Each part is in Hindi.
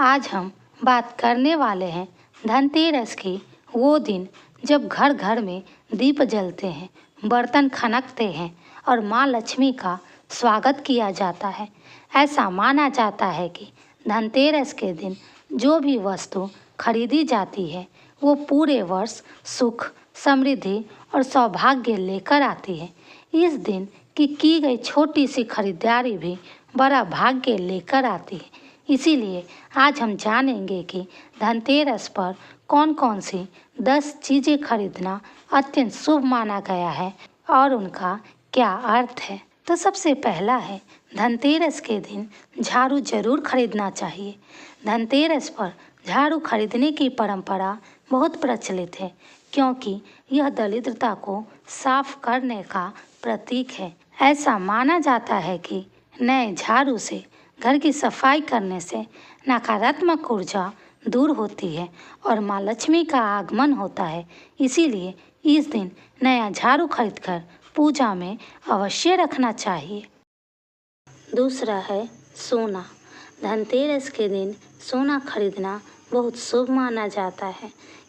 आज हम बात करने वाले हैं धनतेरस की। वो दिन जब घर घर में दीप जलते हैं, बर्तन खनकते हैं और माँ लक्ष्मी का स्वागत किया जाता है। ऐसा माना जाता है कि धनतेरस के दिन जो भी वस्तु खरीदी जाती है वो पूरे वर्ष सुख, समृद्धि और सौभाग्य लेकर आती है। इस दिन की गई छोटी सी खरीदारी भी बड़ा भाग्य लेकर आती है। इसीलिए आज हम जानेंगे कि धनतेरस पर कौन कौन सी 10 चीज़ें खरीदना अत्यंत शुभ माना गया है और उनका क्या अर्थ है। तो सबसे पहला है, धनतेरस के दिन झाड़ू जरूर खरीदना चाहिए। धनतेरस पर झाड़ू खरीदने की परंपरा बहुत प्रचलित है, क्योंकि यह दरिद्रता को साफ करने का प्रतीक है। ऐसा माना जाता है कि नए झाड़ू से घर की सफाई करने से नकारात्मक ऊर्जा दूर होती है और माँ लक्ष्मी का आगमन होता है। इसीलिए इस दिन नया झाड़ू खरीदकर पूजा में अवश्य रखना चाहिए। दूसरा है सोना। धनतेरस के दिन सोना खरीदना बहुत शुभ माना जाता है।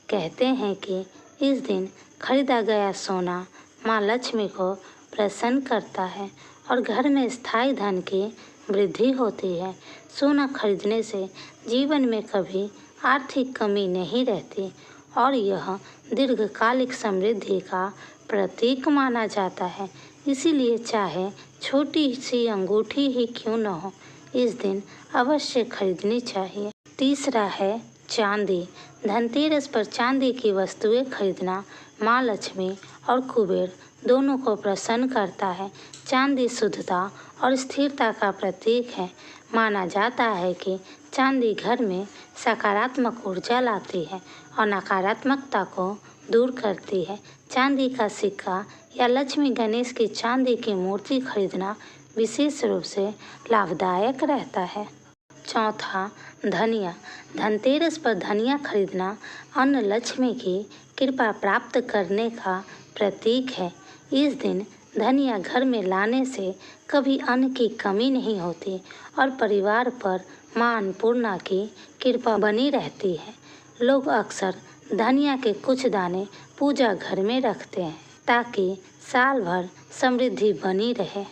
कहते हैं कि इस दिन खरीदा गया सोना माँ लक्ष्मी को प्रसन्न करता है और घर में स्थायी धन की वृद्धि होती है। सोना खरीदने से जीवन में कभी आर्थिक कमी नहीं रहती और यह दीर्घकालिक समृद्धि का प्रतीक माना जाता है। इसीलिए चाहे छोटी सी अंगूठी ही क्यों न हो, इस दिन अवश्य खरीदनी चाहिए। तीसरा है चांदी। धनतेरस पर चांदी की वस्तुएं खरीदना माँ लक्ष्मी और कुबेर दोनों को प्रसन्न करता है। चांदी शुद्धता और स्थिरता का प्रतीक है। माना जाता है कि चांदी घर में सकारात्मक ऊर्जा लाती है और नकारात्मकता को दूर करती है। चांदी का सिक्का या लक्ष्मी गणेश की चांदी की मूर्ति खरीदना विशेष रूप से लाभदायक रहता है। चौथा, धनिया। धनतेरस पर धनिया खरीदना अन्न लक्ष्मी की कृपा प्राप्त करने का प्रतीक है। इस दिन धनिया घर में लाने से कभी अन्न की कमी नहीं होती और परिवार पर माँ अन्नपूर्णा की कृपा बनी रहती है। लोग अक्सर धनिया के कुछ दाने पूजा घर में रखते हैं ताकि साल भर समृद्धि बनी रहे।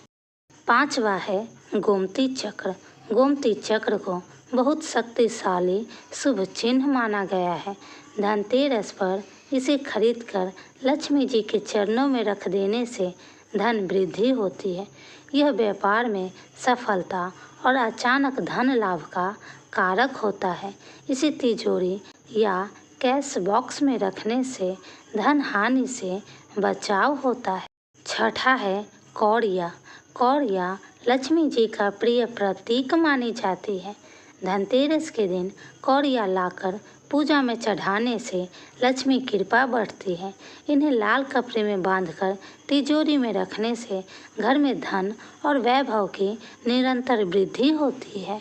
पांचवा है गोमती चक्र। गोमती चक्र को बहुत शक्तिशाली शुभ चिन्ह माना गया है। धनतेरस पर इसे खरीदकर लक्ष्मी जी के चरणों में रख देने से धन वृद्धि होती है। यह व्यापार में सफलता और अचानक धन लाभ का कारक होता है। इसे तिजोरी या कैश बॉक्स में रखने से धन हानि से बचाव होता है। छठा है कौड़िया। कौड़िया लक्ष्मी जी का प्रिय प्रतीक मानी जाती है। धनतेरस के दिन कौड़िया लाकर पूजा में चढ़ाने से लक्ष्मी कृपा बढ़ती है। इन्हें लाल कपड़े में बांधकर तिजोरी में रखने से घर में धन और वैभव की निरंतर वृद्धि होती है।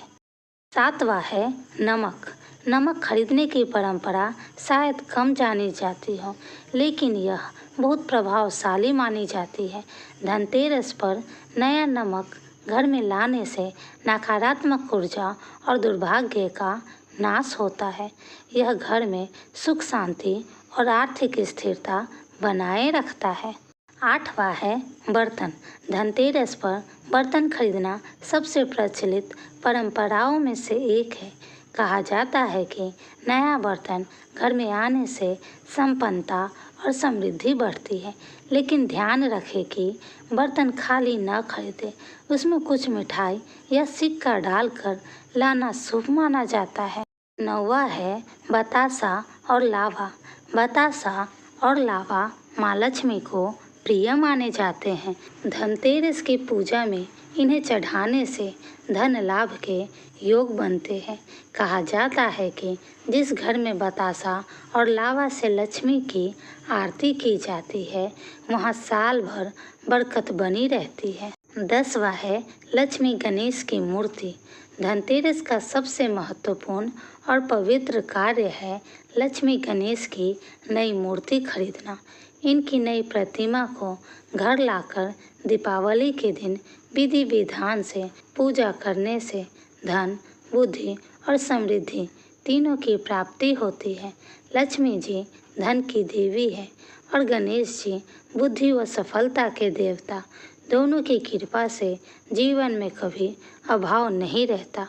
सातवां है नमक। नमक खरीदने की परंपरा शायद कम जानी जाती हो, लेकिन यह बहुत प्रभावशाली मानी जाती है। धनतेरस पर नया नमक घर में लाने से नकारात्मक ऊर्जा और दुर्भाग्य का नाश होता है। यह घर में सुख, शांति और आर्थिक स्थिरता बनाए रखता है। आठवां है बर्तन। धनतेरस पर बर्तन खरीदना सबसे प्रचलित परंपराओं में से एक है। कहा जाता है कि नया बर्तन घर में आने से संपन्नता और समृद्धि बढ़ती है, लेकिन ध्यान रखें कि बर्तन खाली न खरीदें। उसमें कुछ मिठाई या सिक्का डालकर लाना शुभ माना जाता है। नौवां है बतासा और लावा। बतासा और लावा माँ लक्ष्मी को प्रिय माने जाते हैं। धनतेरस की पूजा में इन्हें चढ़ाने से धन लाभ के योग बनते हैं। कहा जाता है कि जिस घर में बतासा और लावा से लक्ष्मी की आरती की जाती है, वहाँ साल भर बरकत बनी रहती है। 10वां है लक्ष्मी गणेश की मूर्ति। धनतेरस का सबसे महत्वपूर्ण और पवित्र कार्य है लक्ष्मी गणेश की नई मूर्ति खरीदना। इनकी नई प्रतिमा को घर लाकर दीपावली के दिन विधि विधान से पूजा करने से धन, बुद्धि और समृद्धि तीनों की प्राप्ति होती है। लक्ष्मी जी धन की देवी है और गणेश जी बुद्धि व सफलता के देवता। दोनों की कृपा से जीवन में कभी अभाव नहीं रहता।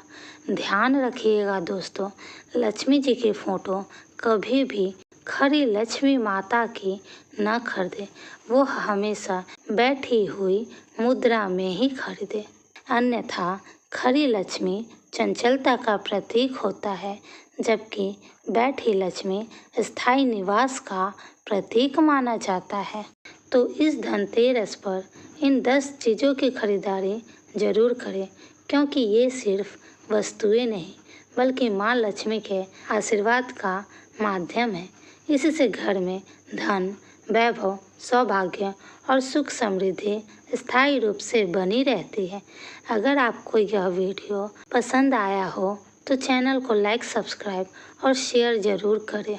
ध्यान रखिएगा दोस्तों, लक्ष्मी जी की फ़ोटो कभी भी खरी लक्ष्मी माता की न खरीदे, वो हमेशा बैठी हुई मुद्रा में ही खरीदे। अन्यथा खरी लक्ष्मी चंचलता का प्रतीक होता है, जबकि बैठी लक्ष्मी स्थायी निवास का प्रतीक माना जाता है। तो इस धनतेरस पर इन 10 चीज़ों की खरीदारी जरूर करें, क्योंकि ये सिर्फ वस्तुएं नहीं बल्कि माँ लक्ष्मी के आशीर्वाद का माध्यम है। इससे घर में धन, वैभव, सौभाग्य और सुख समृद्धि स्थायी रूप से बनी रहती है। अगर आपको यह वीडियो पसंद आया हो तो चैनल को लाइक, सब्सक्राइब और शेयर ज़रूर करें।